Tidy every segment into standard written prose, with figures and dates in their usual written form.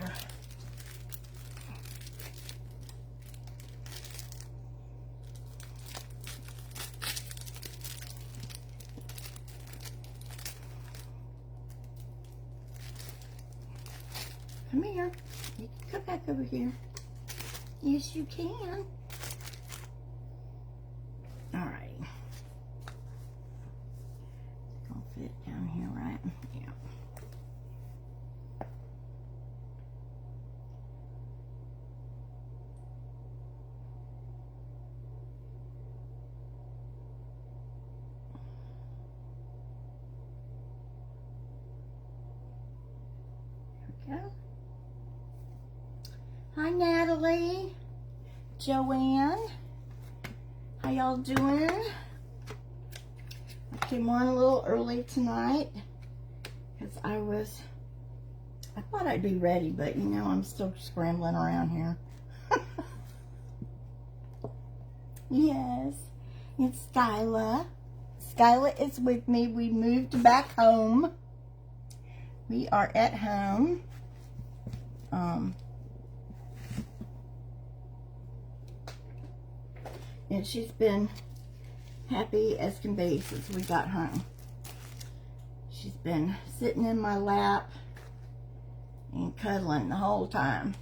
here. Come here. You can come back over here. Yes, you can. Alright. It's gonna fit down here, right? Yeah. There we go. Hi, Natalie. Joanne. How y'all doing? I came on a little early tonight because I thought I'd be ready, but you know, I'm still scrambling around here. Yes, it's Skyla. Skyla is with me. We moved back home. We are at home. And she's been happy as can be since we got home. She's been sitting in my lap and cuddling the whole time.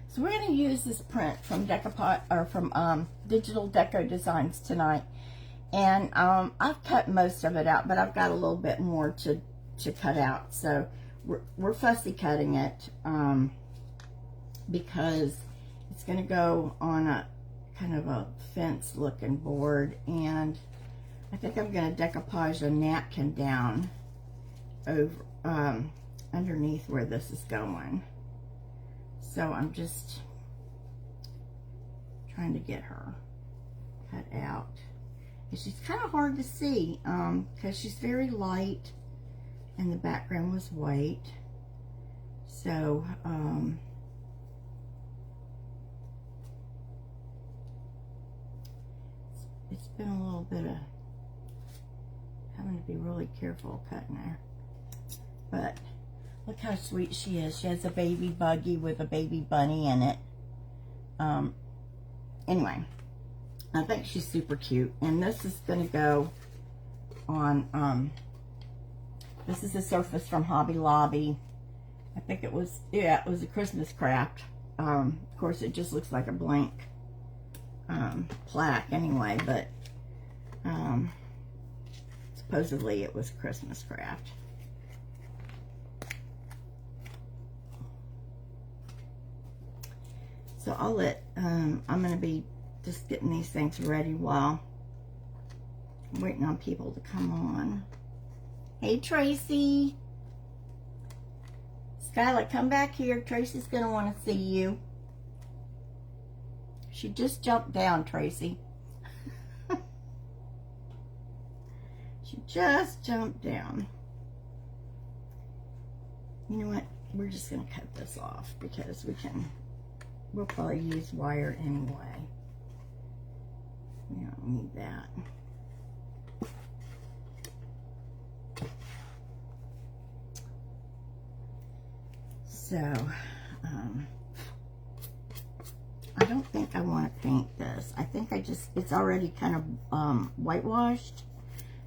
So we're going to use this print from Decopot, or from Digital Deco Designs tonight. And I've cut most of it out, but I've got a little bit more to cut out. So we're fussy cutting it. Because it's going to go on a kind of a fence looking board, and I think I'm going to decoupage a napkin down over underneath where this is going. So I'm just trying to get her cut out, and she's kind of hard to see because she's very light and the background was white. So it's been a little bit of having to be really careful cutting her. But look how sweet she is. She has a baby buggy with a baby bunny in it. Anyway, I think she's super cute. And this is going to go on, this is a surface from Hobby Lobby. I think it was, yeah, it was a Christmas craft. Of course, it just looks like a blank plaque anyway, but supposedly it was Christmas craft. So I'll let, I'm going to be just getting these things ready while I'm waiting on people to come on. Hey, Tracy. Skylar, come back here. Tracy's going to want to see you. She just jumped down, Tracy. She just jumped down. You know what? We're just going to cut this off because we'll probably use wire anyway. We don't need that. So, I don't think I want to paint this. I think it's already kind of whitewashed.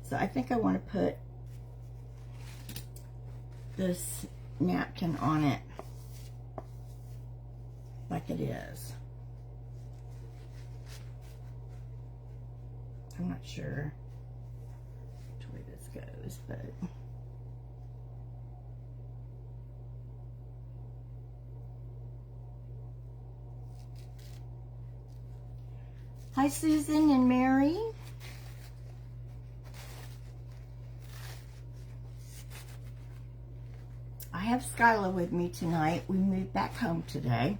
So I think I want to put this napkin on it like it is. I'm not sure which way this goes, but hi, Susan and Mary. I have Skyla with me tonight. We moved back home today.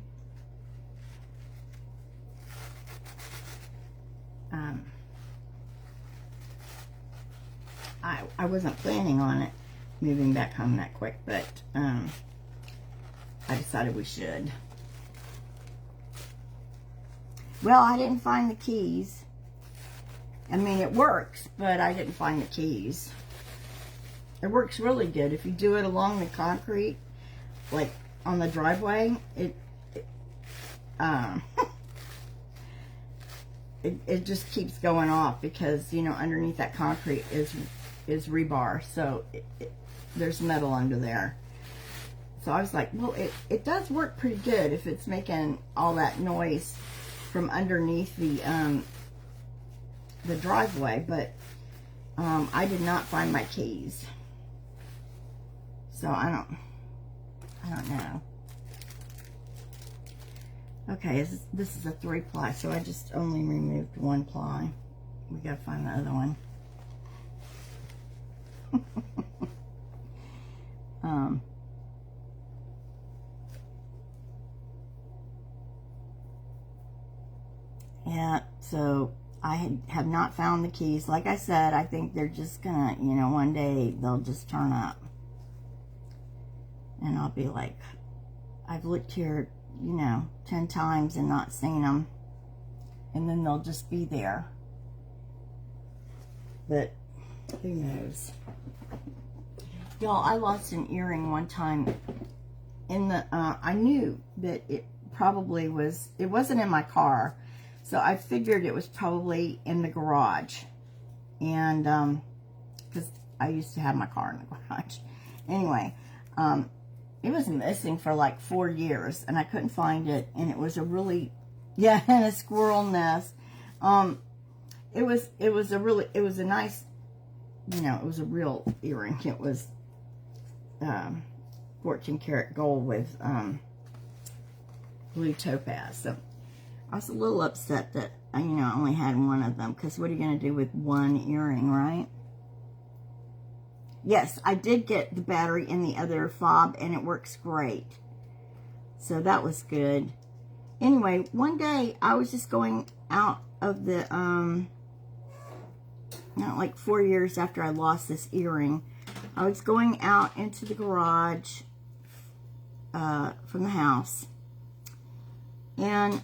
I wasn't planning on it moving back home that quick, but I decided we should. Well, I didn't find the keys. I mean, it works, but I didn't find the keys. It works really good. If you do it along the concrete, like on the driveway, um, it just keeps going off because, you know, underneath that concrete is rebar. So there's metal under there. So I was like, well, it does work pretty good if it's making all that noise from underneath the driveway. But I did not find my keys. So I don't know. Okay, this is a 3-ply, so I just only removed 1 ply. We gotta find the other one. Yeah, so I have not found the keys. Like I said, I think they're just gonna, you know, one day they'll just turn up. And I'll be like, I've looked here, you know, 10 times and not seen them. And then they'll just be there. But who knows? Y'all, I lost an earring one time in the, I knew that it probably was, it wasn't in my car. So I figured it was probably in the garage. And, because I used to have my car in the garage. Anyway, it was missing for like 4 years and I couldn't find it. And it was a really, yeah, in a squirrel nest. It was a nice, you know, it was a real earring. It was 14 karat gold with blue topaz. So I was a little upset that, you know, I only had one of them, because what are you going to do with one earring, right? Yes, I did get the battery in the other fob, and it works great. So that was good. Anyway, one day I was just going out of the, not like 4 years after I lost this earring, I was going out into the garage from the house. And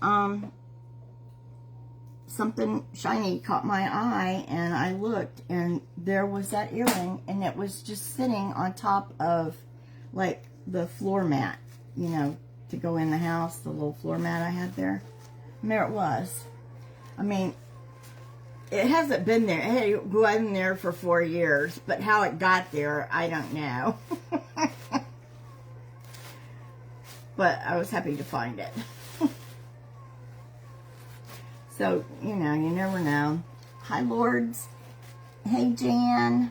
something shiny caught my eye, and I looked, and there was that earring, and it was just sitting on top of like the floor mat, you know, to go in the house, the little floor mat I had there. And there it was. I mean, it hasn't been there. It wasn't there for 4 years, but how it got there, I don't know. But I was happy to find it. So, you know, you never know. Hi, Lords. Hey, Jan.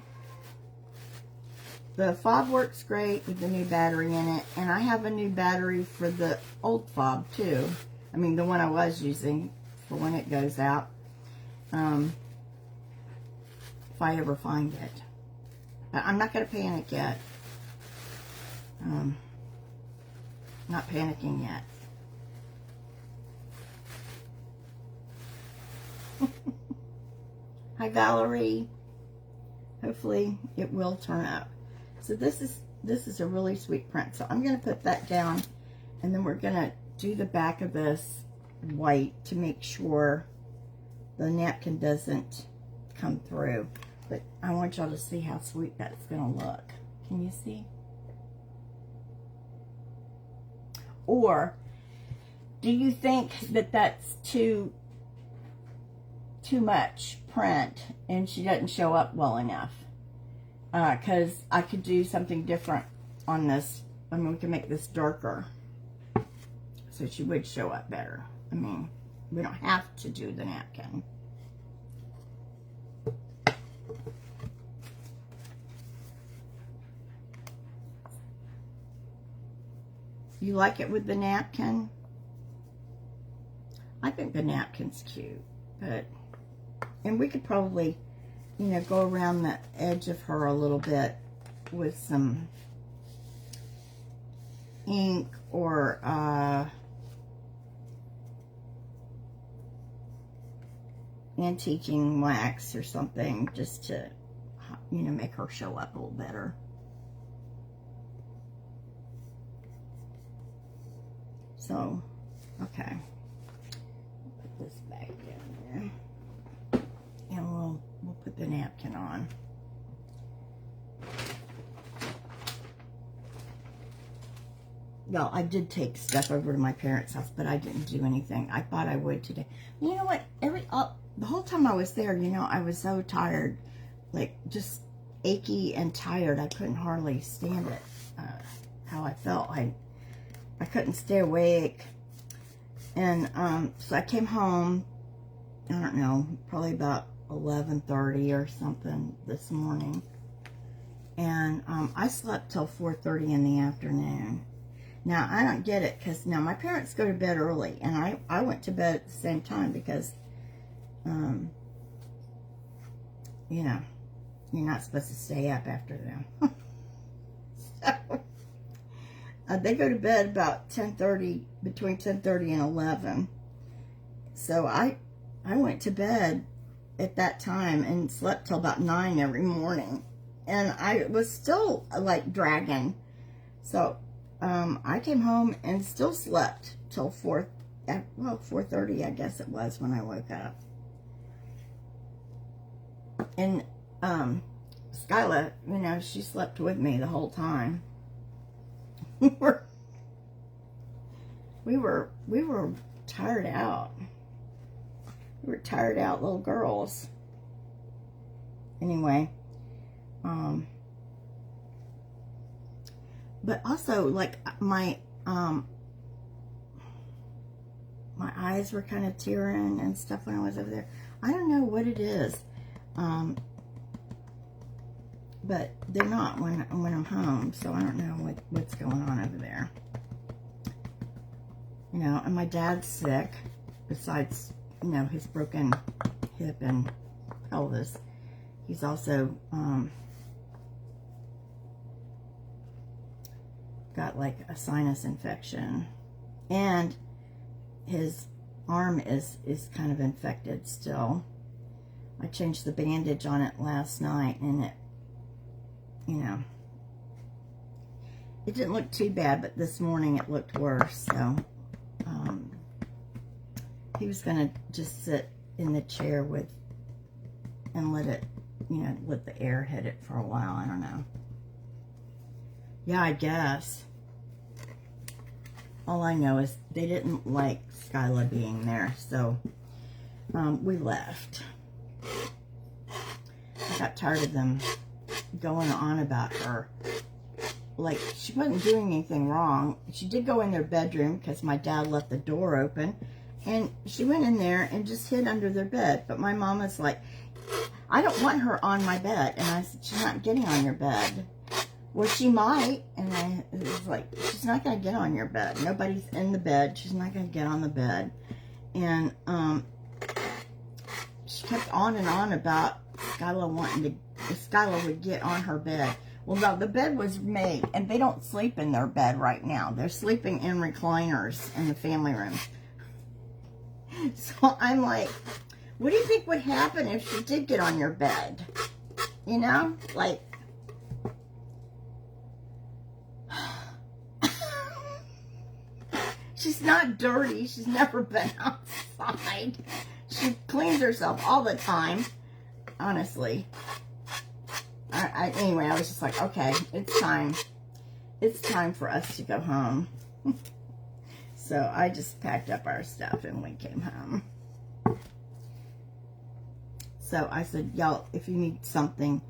The fob works great with the new battery in it. And I have a new battery for the old fob, too. I mean, the one I was using for when it goes out. If I ever find it. But I'm not going to panic yet. Not panicking yet. Hi, Valerie. Hopefully it will turn up. So this is a really sweet print. So I'm going to put that down, and then we're going to do the back of this white to make sure the napkin doesn't come through. But I want y'all to see how sweet that's going to look. Can you see? Or do you think that that's too much print and she doesn't show up well enough? Because I could do something different on this. I mean, we can make this darker so she would show up better. I mean, we don't have to do the napkin. You like it with the napkin? I think the napkin's cute, but, and we could probably, you know, go around the edge of her a little bit with some ink or antiquing wax or something, just to, you know, make her show up a little better. So, okay, put this back down there, and we'll put the napkin on. well, I did take stuff over to my parents' house, but I didn't do anything. I thought I would today. You know what? The whole time I was there, you know, I was so tired, like just achy and tired. I couldn't hardly stand it. How I felt. I couldn't stay awake. And so I came home, I don't know, probably about 11:30 or something this morning. And I slept till 4:30 in the afternoon. Now, I don't get it, because now my parents go to bed early, and I went to bed at the same time because, you know, you're not supposed to stay up after them. So, they go to bed about 10:30, between 10:30 and 11. So I went to bed at that time and slept till about 9 every morning. And I was still, like, dragging. So, I came home and still slept till 4:30, I guess it was, when I woke up. And, Skyla, you know, she slept with me the whole time. We were tired out. We were tired out little girls. Anyway, but also, like, my eyes were kind of tearing and stuff when I was over there. I don't know what it is, but they're not when I'm home, so I don't know what's going on over there. You know, and my dad's sick, besides, you know, his broken hip and pelvis. He's also got like a sinus infection, and his arm is kind of infected still. I changed the bandage on it last night, and it, you know, it didn't look too bad, but this morning it looked worse. So he was gonna just sit in the chair and let it, you know, let the air hit it for a while. I don't know. Yeah, I guess. All I know is they didn't like Skyla being there, so we left. I got tired of them going on about her. Like, she wasn't doing anything wrong. She did go in their bedroom because my dad left the door open, and she went in there and just hid under their bed. But my mom was like, I don't want her on my bed. And I said, she's not getting on your bed. Well, she might. And I was like, she's not going to get on your bed. Nobody's in the bed. She's not going to get on the bed. And she kept on and on about Skyla would get on her bed. Well, no, the bed was made, and they don't sleep in their bed right now. They're sleeping in recliners in the family room. So I'm like, what do you think would happen if she did get on your bed? You know? Like, she's not dirty. She's never been outside. She cleans herself all the time, honestly. Anyway, I was just like, okay, it's time. It's time for us to go home. So I just packed up our stuff and we came home. So I said, y'all, if you need something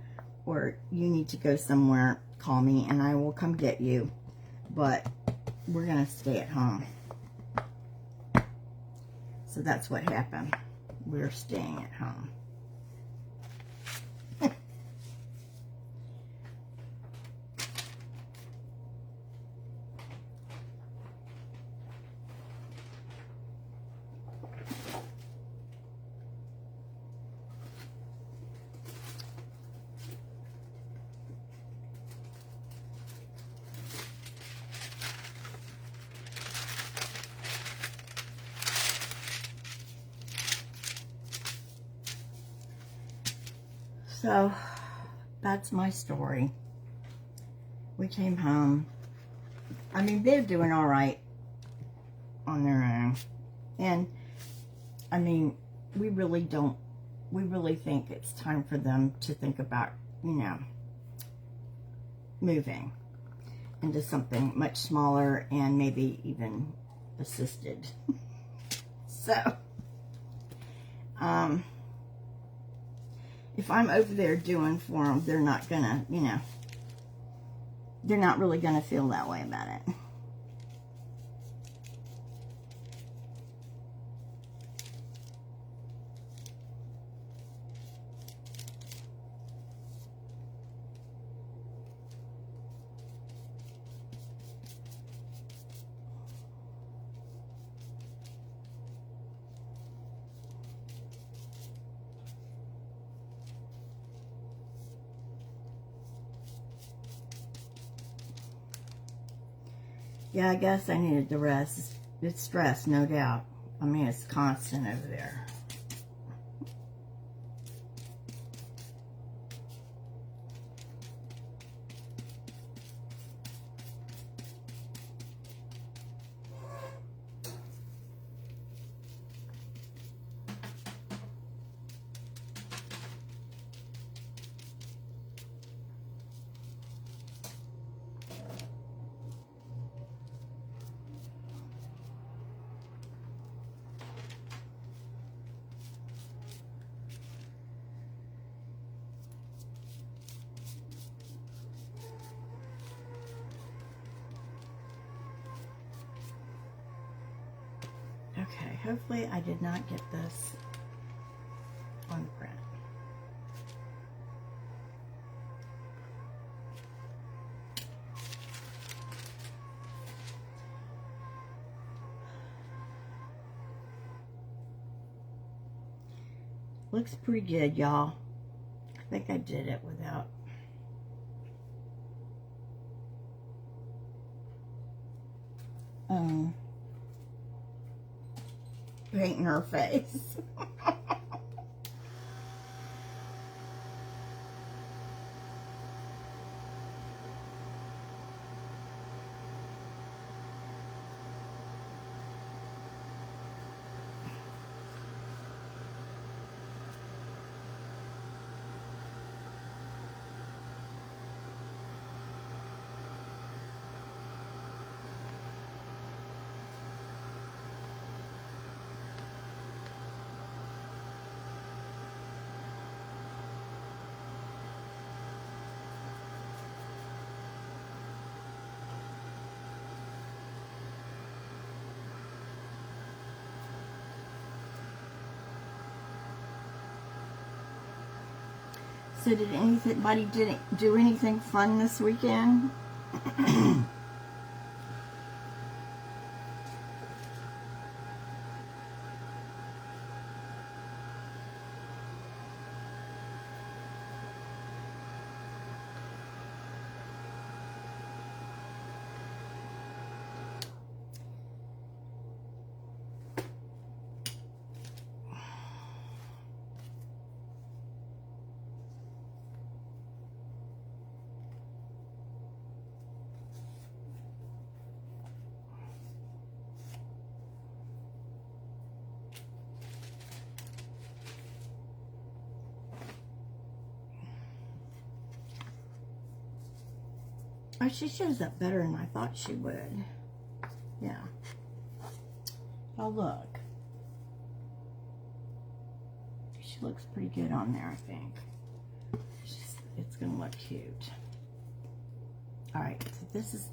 or you need to go somewhere, call me and I will come get you. But we're going to stay at home. So that's what happened. We're staying at home. So, that's my story. We came home. I mean, they're doing all right on their own. And, I mean, we really think it's time for them to think about, you know, moving. into something much smaller and maybe even assisted. So, if I'm over there doing for them, they're not gonna, you know, they're not really gonna feel that way about it. Yeah, I guess I needed the rest. It's stress, no doubt. I mean, it's constant over there. Okay, hopefully I did not get this on the print. Looks pretty good, y'all. I think I did it without painting her face. So did anybody do anything fun this weekend? Oh, she shows up better than I thought she would. Yeah. Oh, look. She looks pretty good on there, I think. It's going to look cute. All right, so this is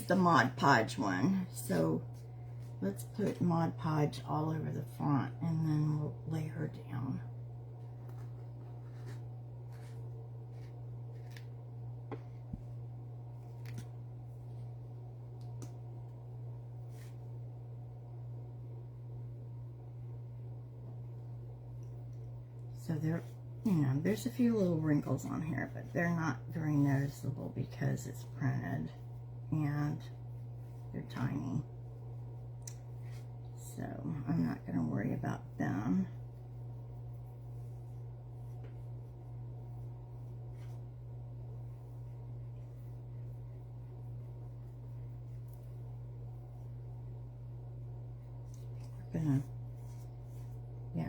the Mod Podge one. So let's put Mod Podge all over the front, and then we'll lay her down. So there, you know, there's a few little wrinkles on here, but they're not very noticeable because it's printed and they're tiny. So I'm not going to worry about them.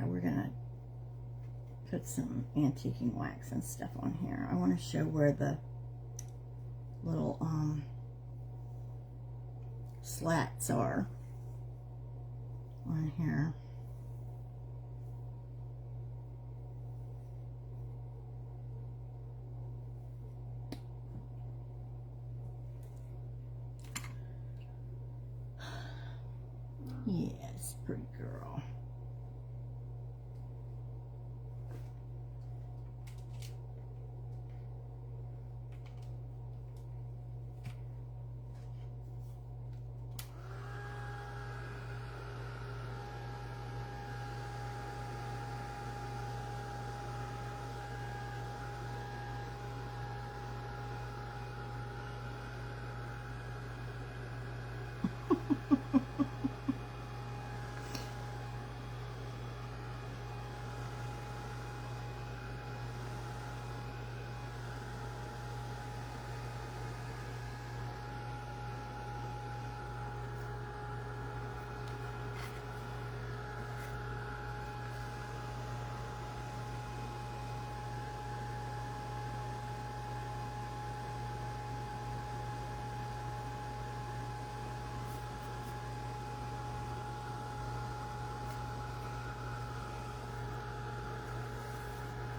We're gonna put some antiquing wax and stuff on here. I want to show where the little slats are on here. Yes, pretty girl.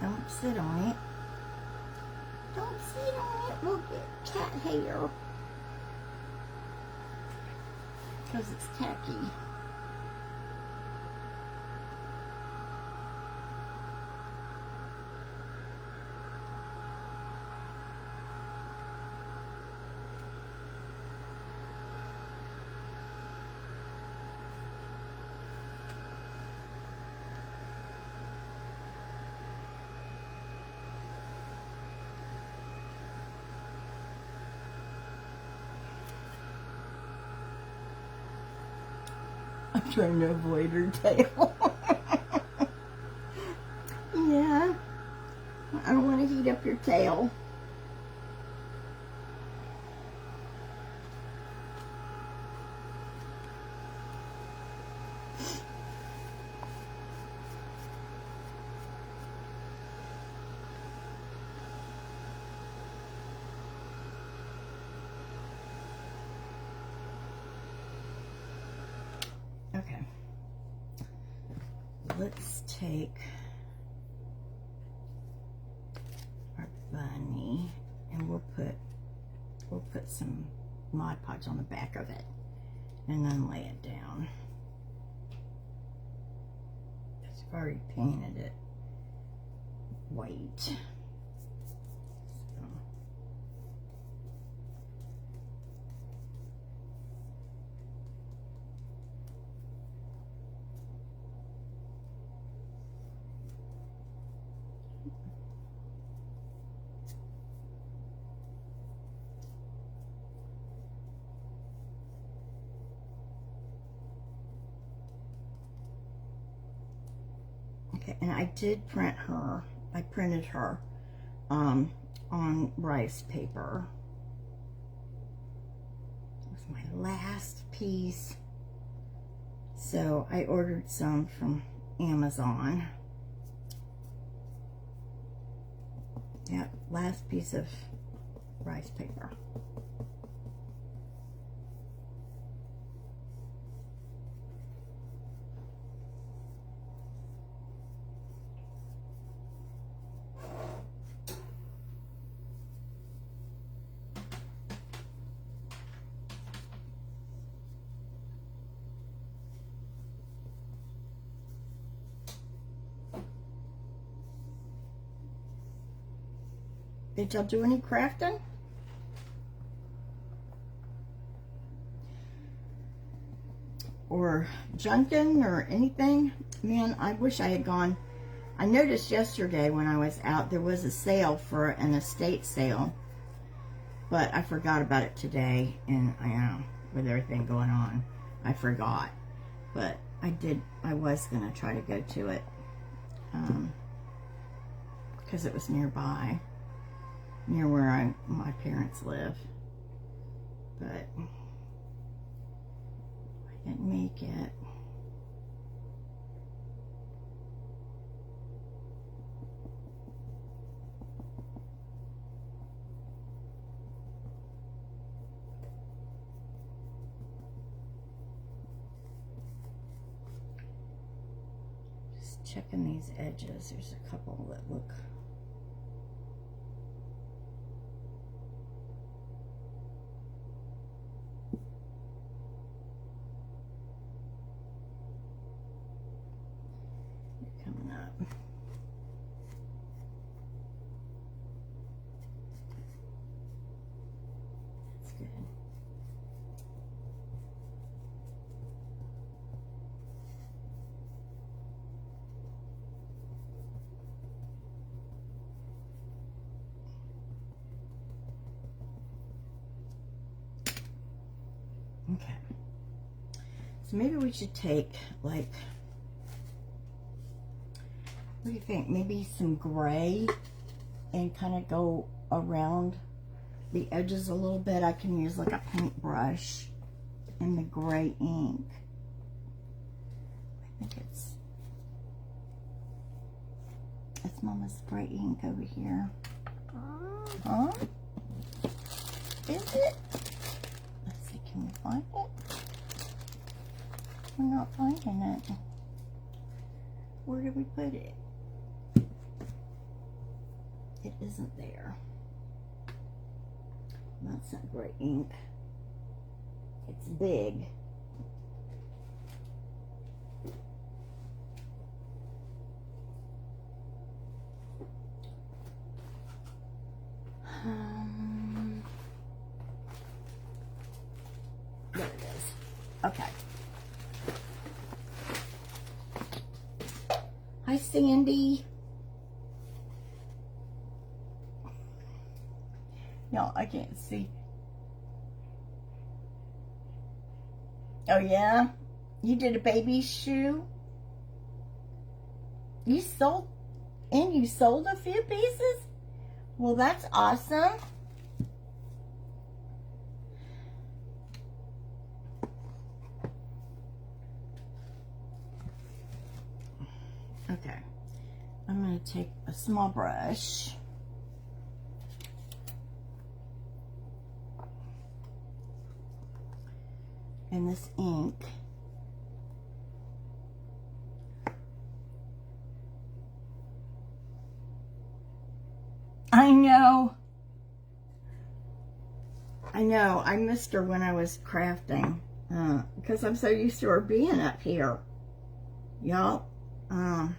Don't sit on it. Don't sit on it. We'll get cat hair. Because it's tacky. I'm trying to avoid her tail. Yeah, I don't want to heat up your tail. Okay, let's take our bunny and we'll put some Mod Podge on the back of it and then lay it down. I've already painted it white. Okay, and I did print her. I printed her on rice paper. That was my last piece. So I ordered some from Amazon. Yep, last piece of rice paper. Did y'all do any crafting? Or junking or anything? Man, I wish I had gone. I noticed yesterday when I was out there was a sale for an estate sale, but I forgot about it today, and I know with everything going on, I forgot. But I was gonna try to go to it because it was nearby, near where my parents live, but I didn't make it. Just checking these edges. There's a couple that look... coming up. That's good. Okay. So maybe we should take, like, what do you think? Maybe some gray and kind of go around the edges a little bit. I can use like a paintbrush and the gray ink. I think it's Mama's spray ink over here. Huh? Is it? Let's see, can we find it? We're not finding it. Where did we put it? It isn't there. That's not gray ink. It's big. There it is. Okay. Hi, Sandy. No, I can't see. Oh, yeah? You did a baby shoe? You sold a few pieces? Well, that's awesome. Okay. I'm going to take a small brush. And this ink. I know. I missed her when I was crafting because I'm so used to her being up here. Y'all, I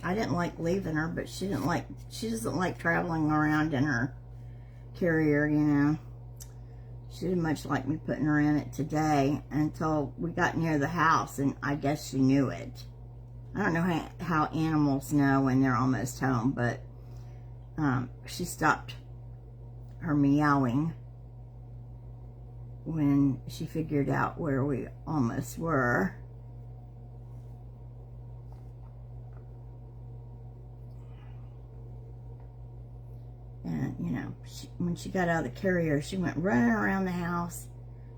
didn't like leaving her, but she doesn't like traveling around in her carrier, you know. She didn't much like me putting her in it today until we got near the house, and I guess she knew it. I don't know how animals know when they're almost home, but she stopped her meowing when she figured out where we almost were. And, you know, when she got out of the carrier, she went running around the house,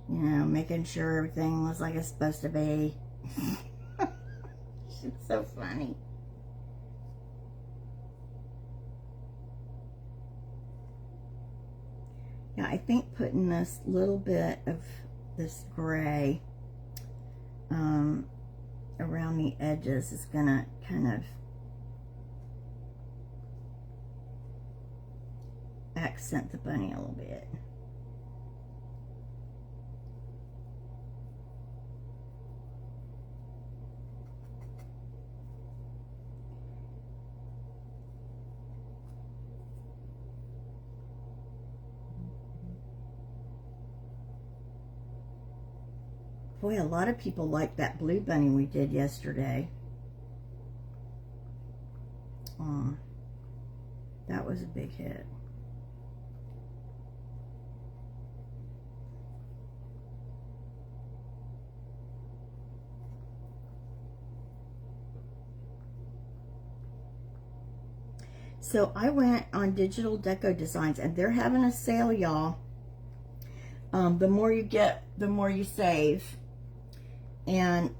you know, making sure everything was like it's supposed to be. She's so funny. Yeah, I think putting this little bit of this gray around the edges is gonna kind of accent the bunny a little bit. Boy, a lot of people like that blue bunny we did yesterday. That was a big hit. So I went on Digital Deco Designs, and they're having a sale, y'all. The more you get, the more you save. And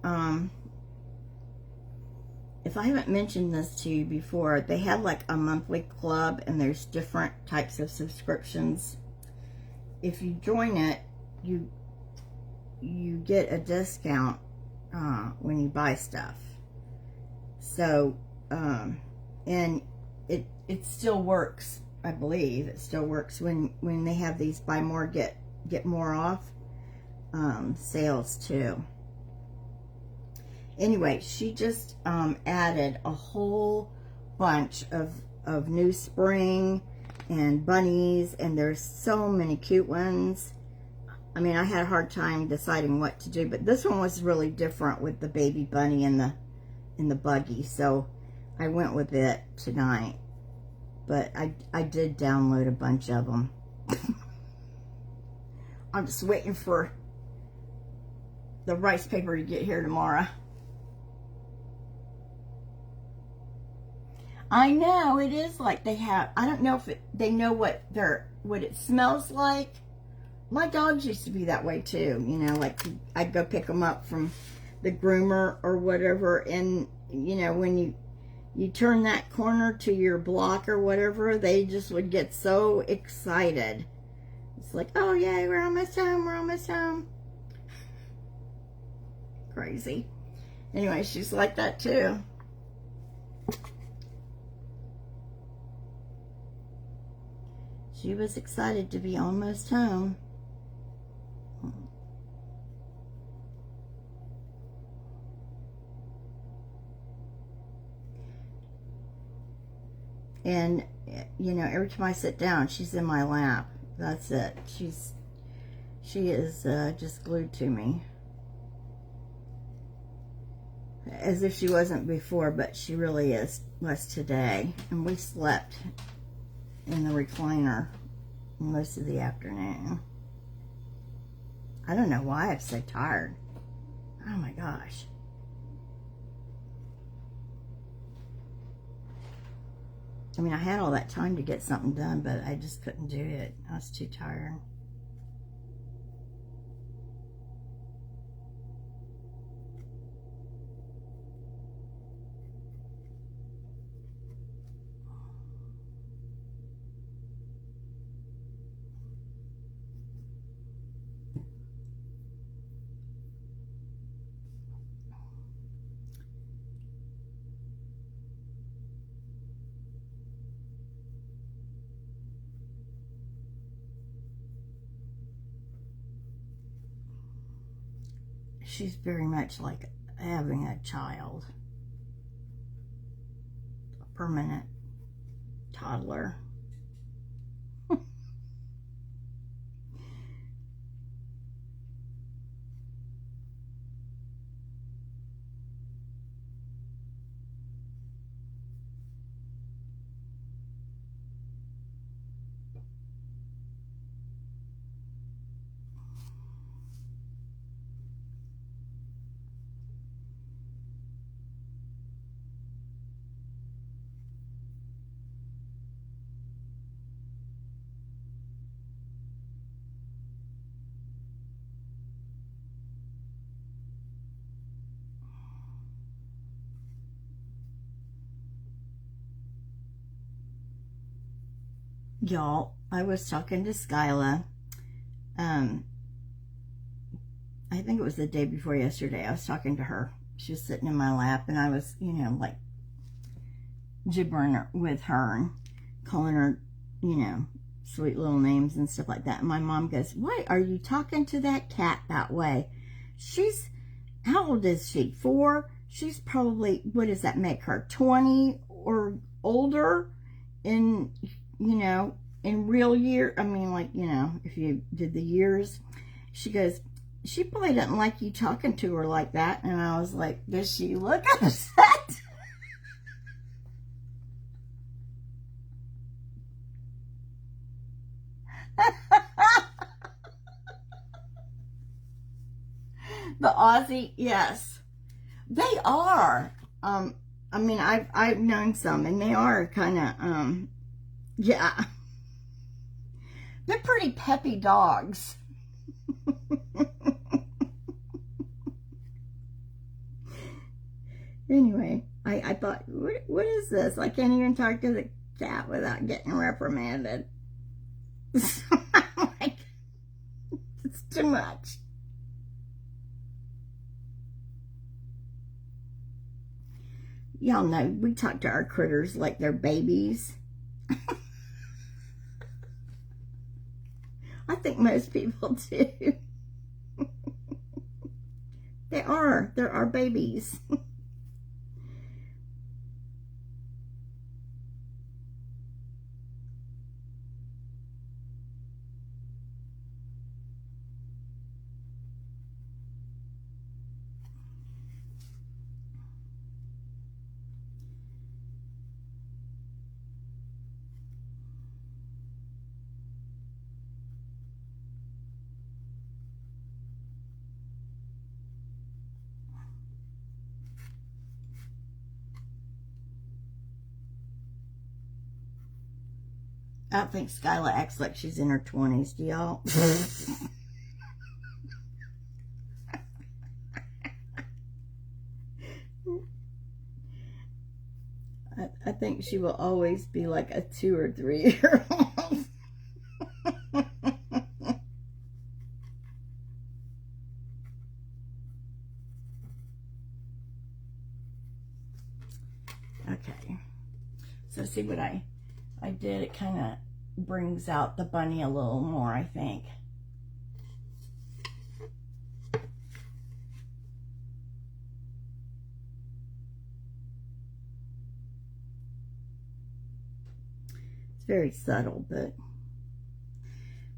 if I haven't mentioned this to you before, they have like a monthly club, and there's different types of subscriptions. If you join it, you get a discount when you buy stuff. So, and it still works. I believe it still works when they have these buy more get more off sales too. Anyway, she just added a whole bunch of new spring and bunnies, and there's so many cute ones. I mean, I had a hard time deciding what to do, but this one was really different with the baby bunny in the buggy, so I went with it tonight. But I did download a bunch of them. I'm just waiting for the rice paper to get here tomorrow. I know, it is like they have, I don't know if they know what it smells like. My dogs used to be that way too, you know, like I'd go pick them up from the groomer or whatever, and you know, when you turn that corner to your block or whatever, they just would get so excited. It's like, oh yay, we're almost home, we're almost home. Crazy. Anyway, she's like that too. She was excited to be almost home. And, you know, every time I sit down, she's in my lap. That's it. She is just glued to me. As if she wasn't before, but she really was today. And we slept in the recliner most of the afternoon. I don't know why I'm so tired. Oh my gosh. I mean, I had all that time to get something done, but I just couldn't do it. I was too tired. She's very much like having a child. A permanent toddler. Y'all, I was talking to Skyla. I think it was the day before yesterday. I was talking to her. She was sitting in my lap, and I was, you know, like gibbering with her and calling her, you know, sweet little names and stuff like that. And my mom goes, why are you talking to that cat that way? She's, how old is she? 4? She's probably, what does that make her? 20 or older in, you know, in real year. I mean, like, you know, if you did the years. She goes, she probably doesn't like you talking to her like that. And I was like, does she look upset? The Aussie, yes. They are. I mean, I've known some, and they are kind of, yeah. They're pretty peppy dogs. Anyway, I thought, what is this? I can't even talk to the cat without getting reprimanded. So I'm like, it's too much. Y'all know we talk to our critters like they're babies. I think most people do. They're our babies. I think Skyla acts like she's in her 20s, do y'all? I think she will always be like a 2 or 3-year-old. Okay, so see what I did? It kind of brings out the bunny a little more, I think. It's very subtle, but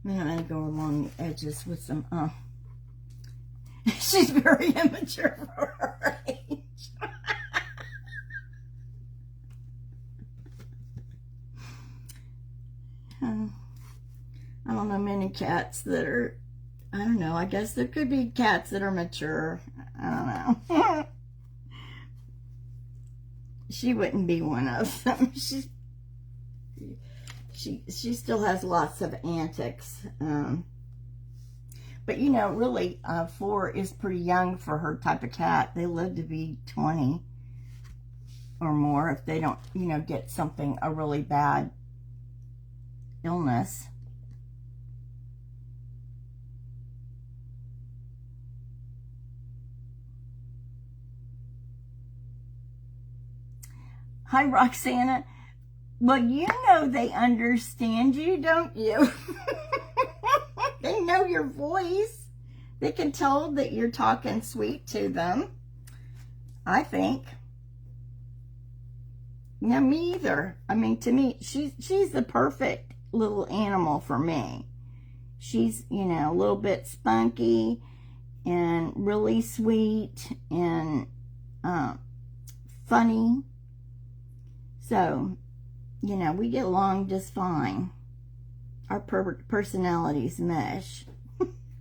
then I'm going to go along the edges with some, she's very immature for her age. I don't know many cats that are, I don't know, I guess there could be cats that are mature. I don't know. She wouldn't be one of them. She still has lots of antics. But you know, really, 4 is pretty young for her type of cat. They live to be 20 or more if they don't, you know, get something, a really bad illness. Hi, Roxana. Well, you know they understand you, don't you? They know your voice. They can tell that you're talking sweet to them, I think. No, me either. I mean, to me, she's the perfect little animal for me. She's, you know, a little bit spunky and really sweet and funny. So, you know, we get along just fine. Our personalities mesh.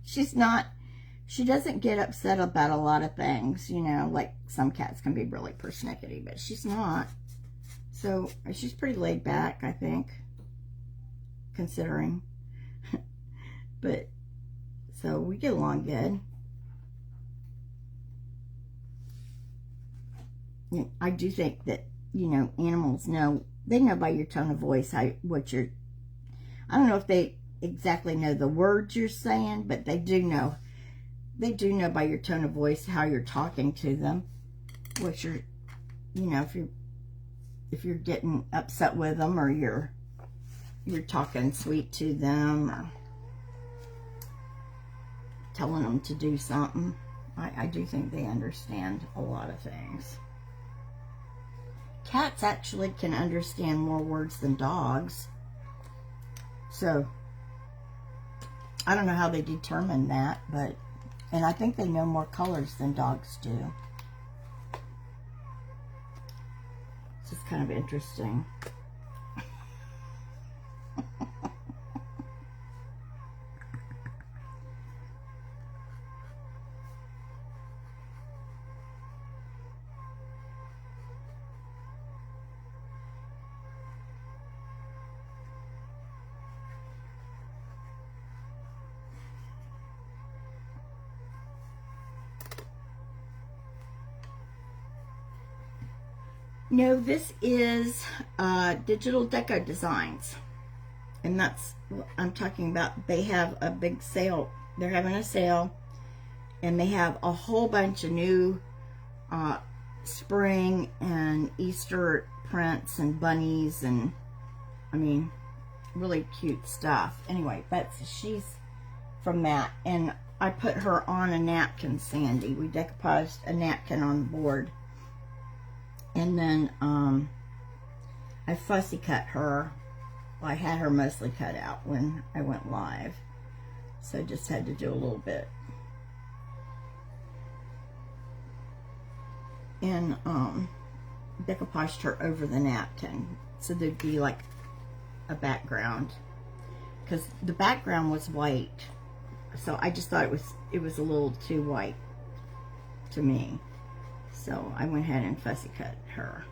She doesn't get upset about a lot of things, you know, like some cats can be really persnickety, but she's not. So, she's pretty laid back, I think, considering. But, so we get along good. I do think that, you know, animals know, they know by your tone of voice what you're, I don't know if they exactly know the words you're saying, but they do know by your tone of voice how you're talking to them, what you're, you know, if you're getting upset with them or you're talking sweet to them or telling them to do something. I do think they understand a lot of things. Cats actually can understand more words than dogs. So, I don't know how they determine that, but, and I think they know more colors than dogs do. It's just kind of interesting. No, this is Digital Deco Designs, and that's what I'm talking about. They have a big sale. They're having a sale, and they have a whole bunch of new spring and Easter prints and bunnies, and I mean, really cute stuff. Anyway, she's from that, and I put her on a napkin, Sandy. We decoupaged a napkin on the board, and then I fussy cut her. Well, I had her mostly cut out when I went live, so I just had to do a little bit. And decoupaged her over the napkin, so there'd be like a background, because the background was white, so I just thought it was a little too white to me, so I went ahead and fussy cut her.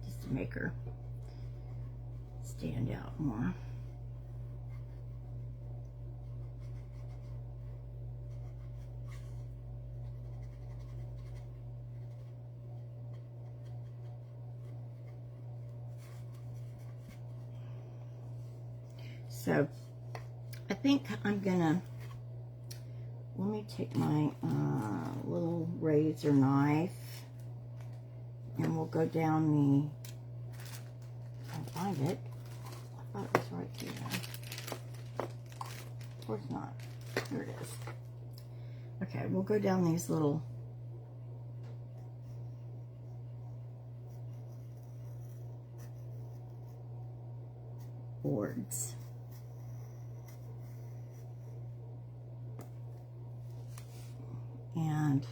Just to make her stand out more. So I think I'm gonna, let me take my little razor knife, and we'll go down the, I'll find it. I thought it was right here. Of course not. Here it is. Okay, we'll go down these little boards. And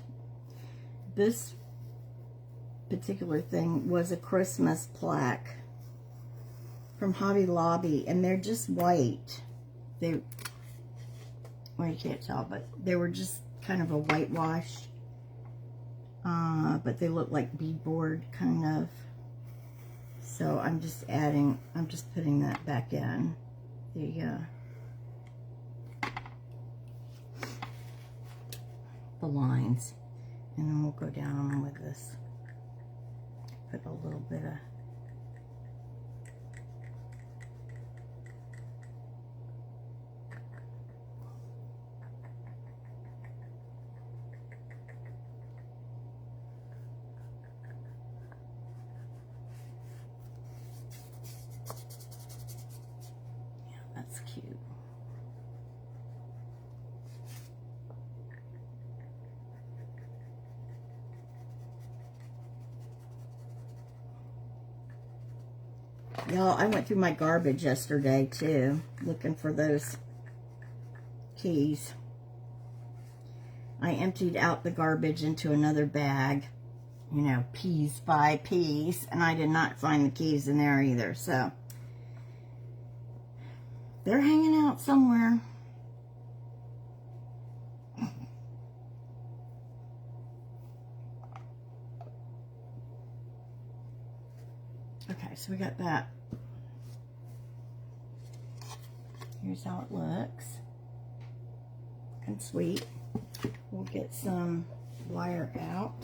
this particular thing was a Christmas plaque from Hobby Lobby, and they're just white. They, well, you can't tell, but they were just kind of a whitewash, but they look like beadboard kind of. So I'm just putting that back in the lines, and then we'll go down with this, put a little bit of that's cute. Y'all, I went through my garbage yesterday too, looking for those keys. I emptied out the garbage into another bag, you know, piece by piece, and I did not find the keys in there either, so they're hanging out somewhere. Okay, so we got that. Here's how it looks. Looking sweet. We'll get some wire out.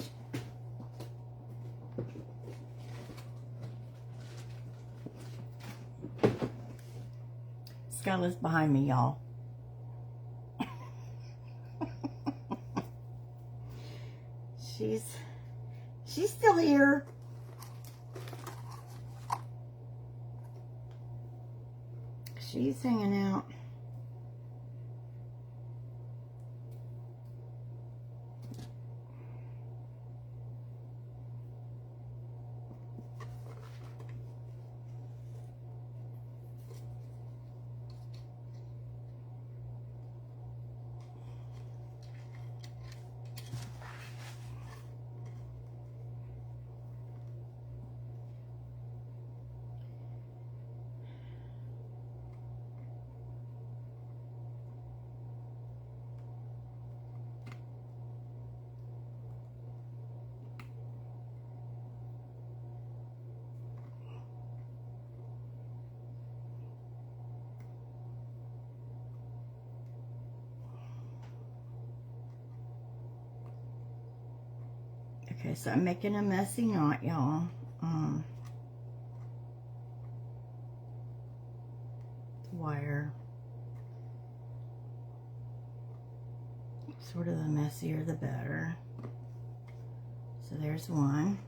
Skyla's behind me, y'all. She's still here. She's hanging out. Okay, so I'm making a messy knot, y'all. Sort of the messier the better. So there's one.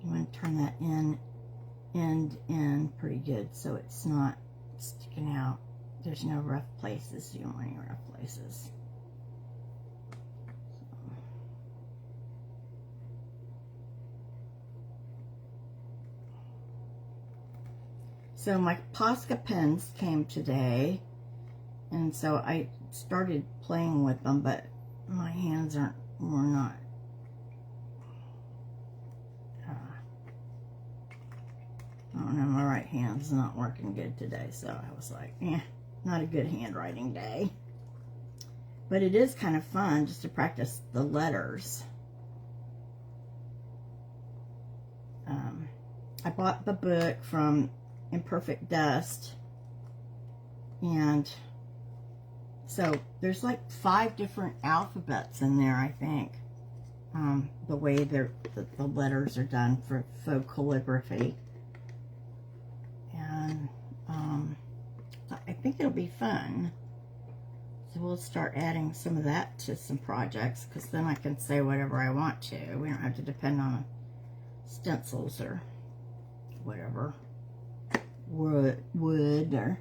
You want to turn that end in pretty good so it's not sticking out. There's no rough places. You don't want any rough places. So my Posca pens came today, and so I started playing with them, but my hands were not. I don't know, my right hand's not working good today, so I was like, not a good handwriting day. But it is kind of fun just to practice the letters. I bought the book from Imperfect Dust, and so there's like 5 different alphabets in there, I think. The way the letters are done for faux calligraphy. And I think it'll be fun. So we'll start adding some of that to some projects, because then I can say whatever I want to. We don't have to depend on stencils or whatever. Wood or...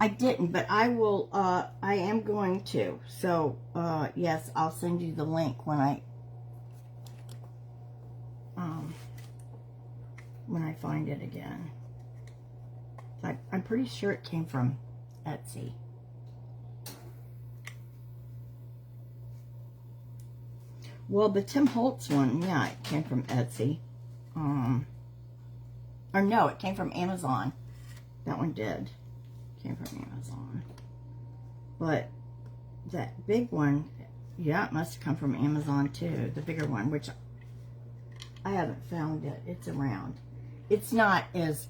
I didn't, but I will, I am going to. So, yes, I'll send you the link when I find it again. I'm pretty sure it came from Etsy. Well, the Tim Holtz one, yeah, it came from Etsy. Or no, it came from Amazon. That one did. Came from Amazon. But that big one, yeah, it must have come from Amazon too. The bigger one, which I haven't found it. It's around. It's not as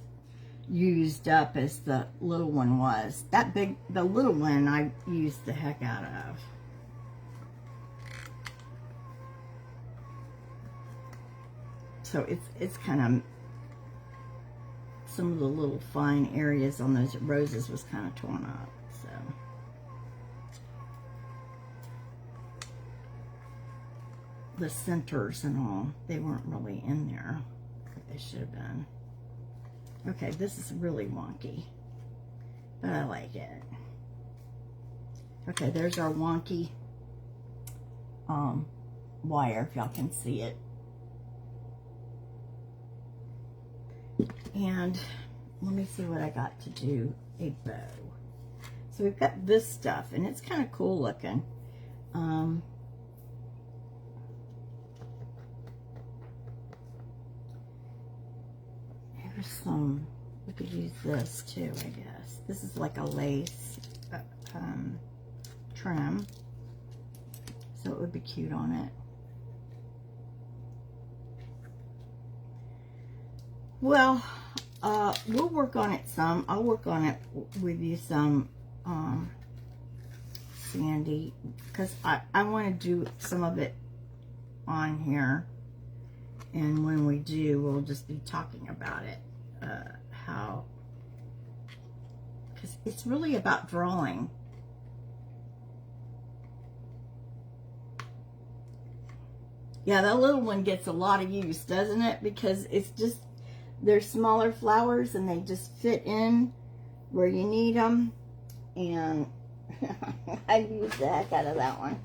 used up as the little one was. The little one I used the heck out of. So it's kind of, some of the little fine areas on those roses was kind of torn up, so. The centers and all, they weren't really in there, but they should have been. Okay, this is really wonky, but I like it. Okay, there's our wonky wire, if y'all can see it. And let me see what I got to do a bow. So we've got this stuff, and it's kind of cool looking. Here's some, we could use this too, I guess. This is like a lace trim, so it would be cute on it. Well, we'll work on it some. I'll work on it with you some, Sandy, because I want to do some of it on here. And when we do, we'll just be talking about it, how, because it's really about drawing. Yeah, that little one gets a lot of use, doesn't it? Because it's just, they're smaller flowers and they just fit in where you need them. And I used the heck out of that one.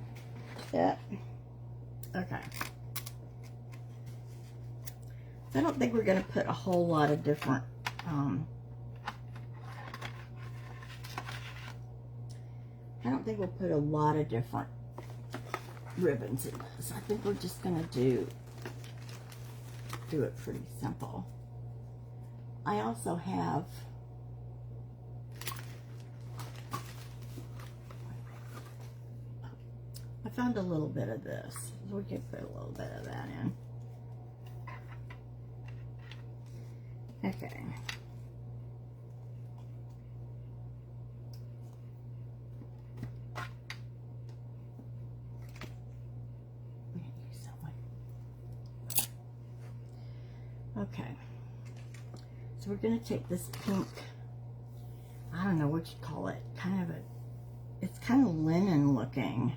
Yeah. Okay. I don't think we're going to put a whole lot of different I don't think we'll put a lot of different ribbons in this. I think we're just going to do it pretty simple. I also have I found a little bit of this. So we could put a little bit of that in. Okay. Okay. So we're going to take this pink, I don't know what you call it, it's kind of linen looking.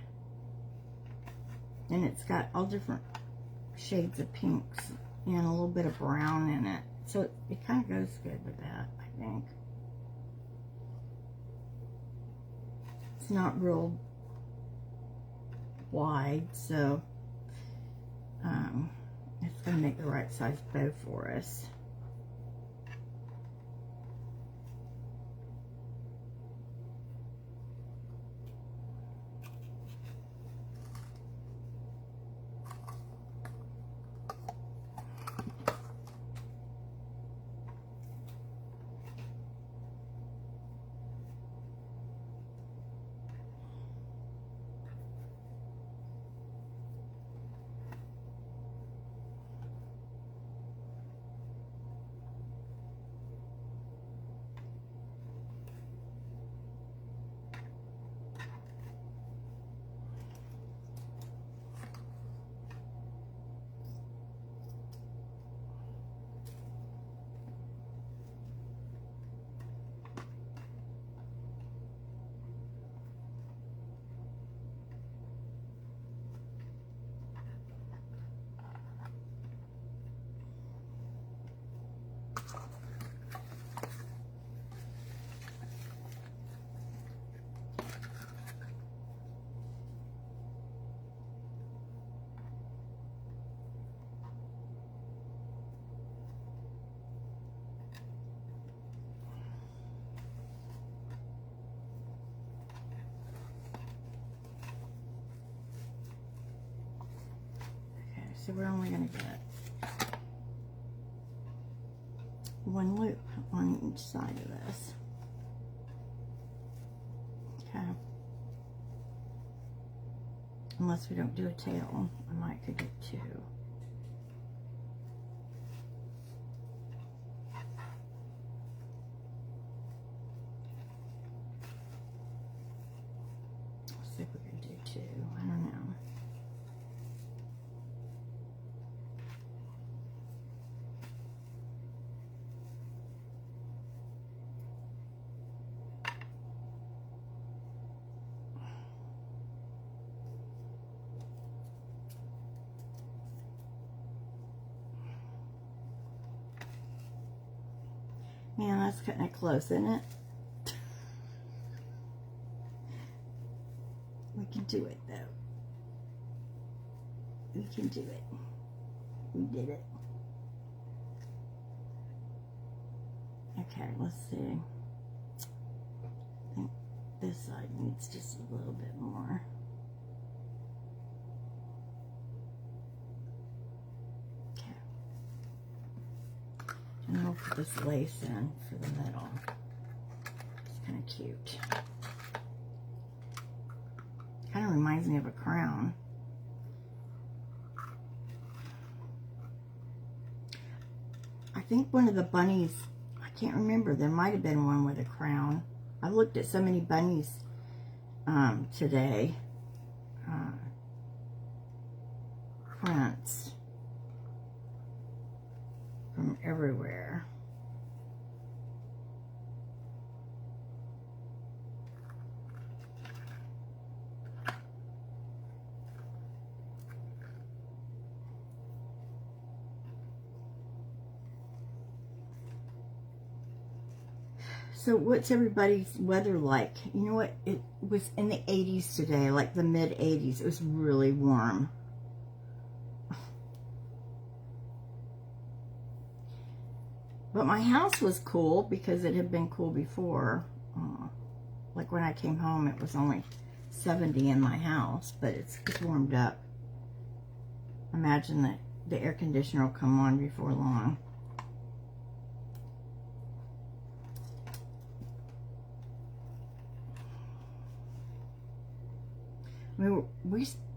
And it's got all different shades of pinks and a little bit of brown in it. So it kind of goes good with that, I think. It's not real wide, so it's going to make the right size bow for us. So we're only going to get one loop on each side of this. Okay. Unless we don't do a tail, I might could get two. Let's see if we can do two. I don't know. Man, that's cutting it close, isn't it? We can do it, though. We can do it. We did it. Okay, let's see. I think this side needs just a little bit more. And I'll put this lace in for the middle. It's kind of cute. Kind of reminds me of a crown. I think one of the bunnies, I can't remember, there might have been one with a crown. I've looked at so many bunnies today. Prints from everywhere. So what's everybody's weather like? You know what? It was in the 80s today, like the mid 80s. It was really warm. But my house was cool because it had been cool before. Like when I came home, it was only 70 in my house, but it's warmed up. Imagine that the air conditioner will come on before long.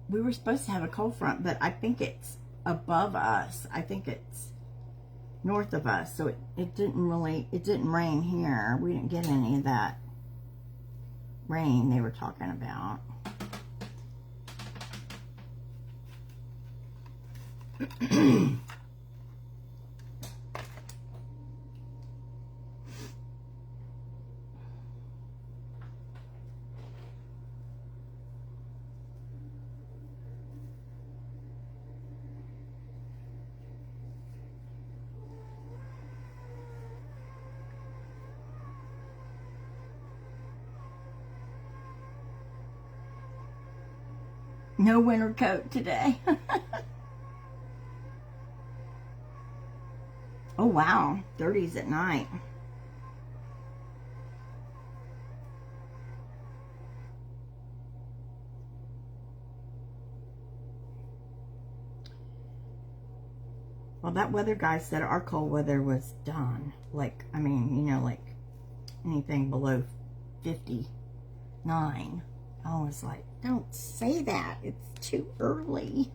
We were supposed to have a cold front, but I think it's above us. I think it's north of us, so it didn't rain here. We didn't get any of that rain they were talking about. No winter coat today. Oh wow, 30s at night. Well, that weather guy said our cold weather was done. Like, I mean, you know, like anything below 59. I was like, don't say that. It's too early.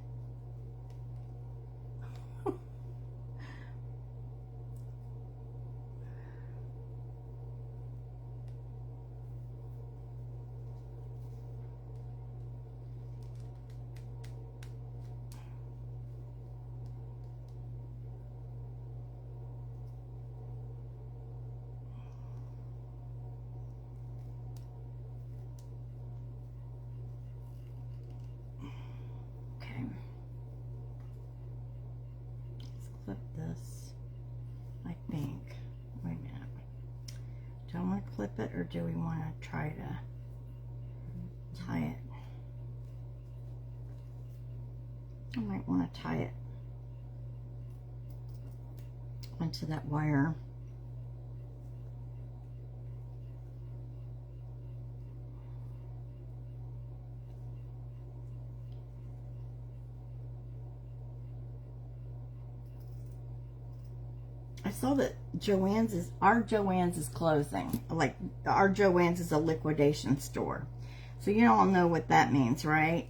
Okay. Let's clip this, I think. Wait a minute. Do I want to clip it or do we want to try to tie it? I might want to tie it onto that wire. I saw that our Joann's is closing. Like, our Joann's is a liquidation store. So you all know what that means, right?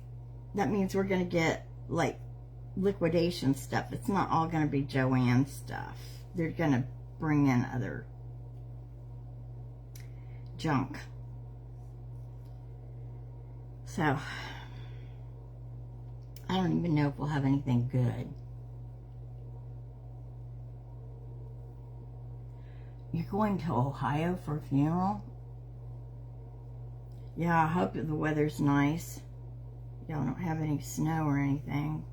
That means we're going to get, like, liquidation stuff. It's not all going to be Joann's stuff. They're going to bring in other junk. So, I don't even know if we'll have anything good. You're going to Ohio for a funeral? Yeah, I hope that the weather's nice. Y'all don't have any snow or anything.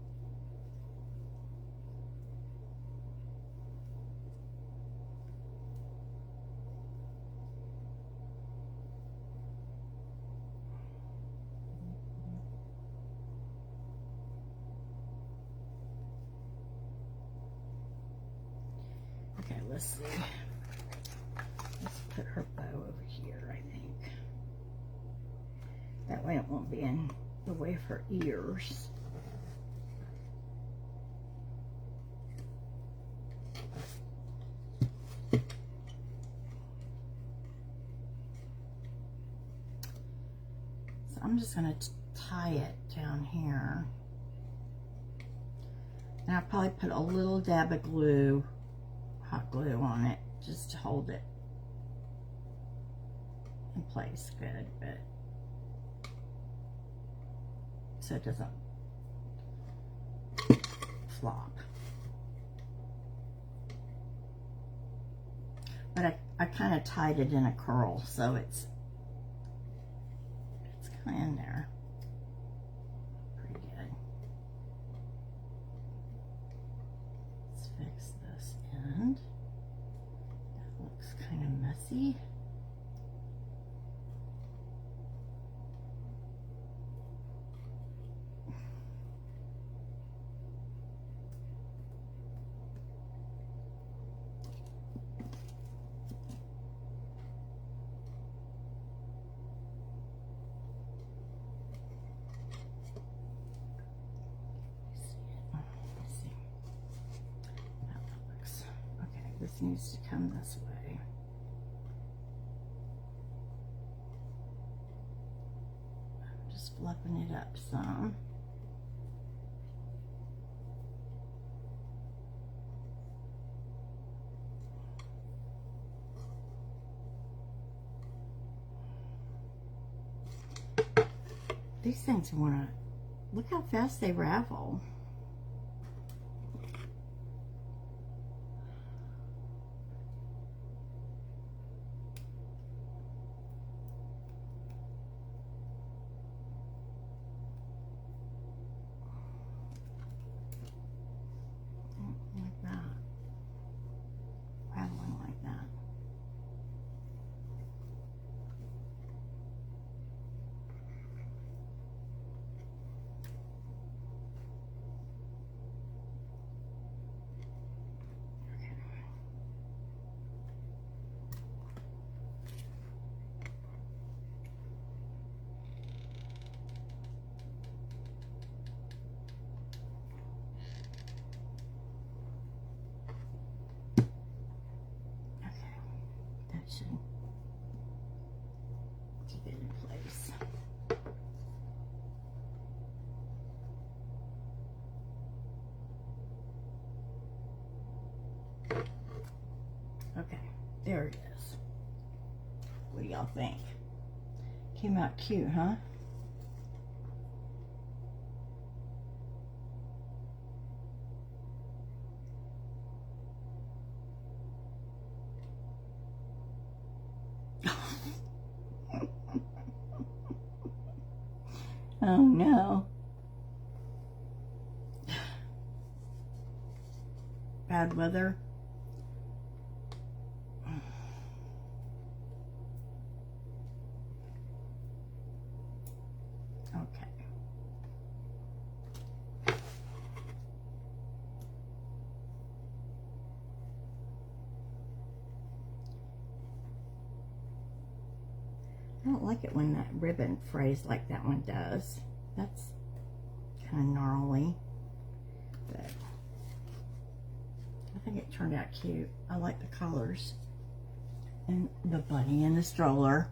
Okay, let's see. Let's put her bow over here, I think. That way it won't be in the way of her ears. So I'm just going to tie it down here. And I'll probably put a little dab of glue, hot glue on it, just to hold it in place good, but so it doesn't flop. But I kind of tied it in a curl, so it's kind of in there pretty good. Let's fix this end. That looks kind of messy. This needs to come this way. I'm just fluffing it up some. These things want to, look how fast they ravel. Like that. Rattling like that. Okay, there it is. What do y'all think? Came out cute, huh? Oh no. Bad weather. Okay. I don't like it when that ribbon frays like that one does. That's kind of gnarly, but I think it turned out cute. I like the colors. And the bunny in the stroller.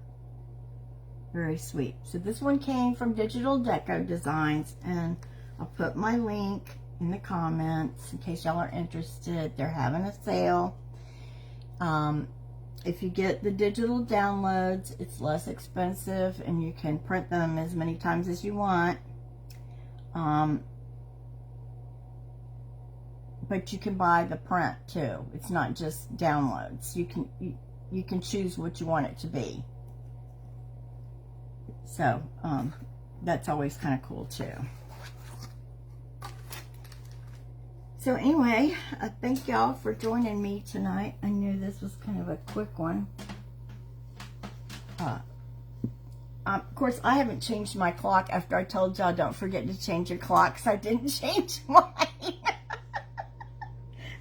Very sweet. So this one came from Digital Deco Designs, and I'll put my link in the comments in case y'all are interested. They're having a sale. If you get the digital downloads, it's less expensive and you can print them as many times as you want. But you can buy the print too. It's not just downloads. You can choose what you want it to be. So that's always kind of cool too. So anyway, I thank y'all for joining me tonight. I knew this was kind of a quick one. Of course, I haven't changed my clock after I told y'all don't forget to change your clocks. I didn't change mine.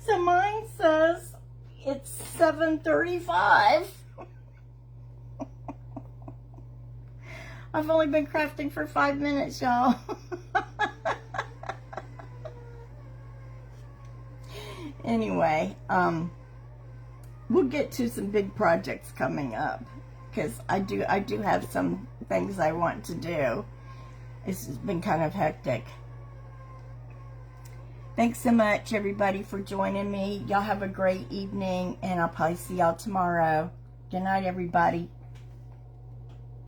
So mine says it's 7:35. I've only been crafting for 5 minutes, y'all. Anyway, we'll get to some big projects coming up, because I do have some things I want to do. It's been kind of hectic. Thanks so much, everybody, for joining me. Y'all have a great evening, and I'll probably see y'all tomorrow. Good night, everybody.